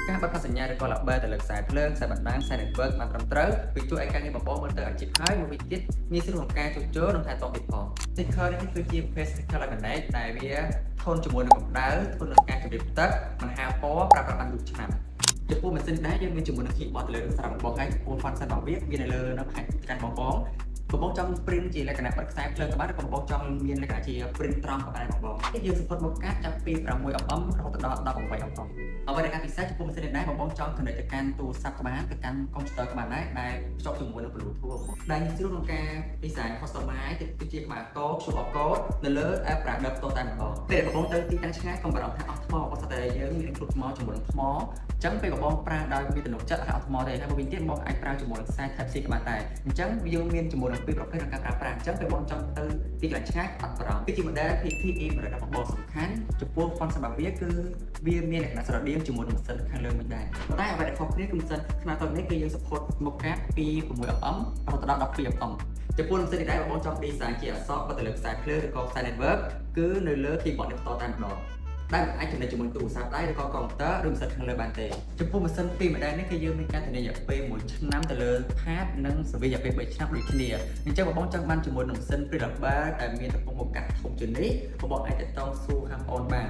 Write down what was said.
ការបាត់បង់សញ្ញាឬក៏លបែទៅលើខ្សែភ្លើងខ្សែបណ្ដាញខ្សែ network បានត្រឹមត្រូវវាជួយឲ្យការងារបងប្អូនមើលទៅអាជីពហើយមួយវិញទៀតងាយស្រួលក្នុងការជួសជុលនិងថែទាំទៀតផង sticker នេះគឺជាប្រភេទ sticker laminate ដែលវាធន់ជាមួយនឹងកម្ដៅធន់នឹងការជម្រាបទឹកមិនហាលពណ៌ប្រើប្រាស់បានយូរឆ្នាំចំពោះម៉ាស៊ីនដែរយើងមានជាមួយនឹង keyboard ទៅលើសារ៉ាប់បងហើយចំពោះ function របស់វាមាននៅលើនៅខាងកាន់បងបងចង់ print ជាលក្ខណៈបិទខ្សែភ្លើងក៏បានឬក៏បងចង់មានលក្ខណៈជា print ត្រង់ក៏បានបងយើង support មកកាត់ចាប់ពី 6mm រហូតដល់ 18mm អ្វីដែលការពិសេសចំពោះម៉ាស៊ីននេះដែរបងចង់ connect ទៅកាន់ទូរស័ព្ទក៏បានទៅកាន់ computer ក៏បានដែរដែលភ្ជាប់ជាមួយនឹង Bluetooth ដែលងាយស្រួលក្នុងការ design customize ទៅជាក្បាលកូដ QR code នៅលើ app product តតែម្ដងពេលបងទៅទីតាំងឆ្ងាយកុំបារម្ភថាអស់ថ្មបងតែយើងមានគ្រប់ថ្មជាមួយនឹងថ្មអញ្ចឹងពេលបងប្រើដោយមានទំនុកចិត្តហើយអស់ថ្មទេហើយវិញទៀតបងអាចប្រើជាមួយនឹងខ្សែ Type C ក៏បានដែរអញ្ចឹងយើងមានជាមួយនឹងពីរប្រភេទក្នុងការប្រើប្រាស់អញ្ចឹងពេលបងចង់ទៅទីកន្លែងឆ្ងាយអត់បារម្ភគឺជា model PTE របស់បងសំខាន់ចំពោះ font សម្រាប់វាគឺវាមានលក្ខណៈស្រដៀងជាមួយនឹងម៉ាស៊ីនខាងលើមិនដែរតែអ្វីដែលខុសគ្នាគឺម៉ាស៊ីនខ្នាតតូចនេះគឺយើង support មកកាត់ពី 6mm រហូតដល់ 12mm ចំពោះម៉ាស៊ីននេះដែរបងចង់ design ជាអក្សរបើទៅលើខ្សែភ្លើងឬក៏ខ្សែ network គឺនៅលើ keyboard នេះតតែម្ដងដែលអាចចំណេញជាមួយទូរស័ព្ទដែរឬក៏កុំព្យូទ័រឬម៉ាស៊ីនខាងលើបានទេចំពោះម៉ាស៊ីនពីរ model នេះគឺយើងមានការធានារយៈពេល1ឆ្នាំទៅលើ pad និងសវិរយៈពេល3ឆ្នាំដូចគ្នាអញ្ចឹងបងចង់បានជាមួយនឹងម៉ាស៊ីន print rubber ដែលមានទំហំមកកាត់ធំជាងនេះបងអាចទៅតសួរខាងបងបាន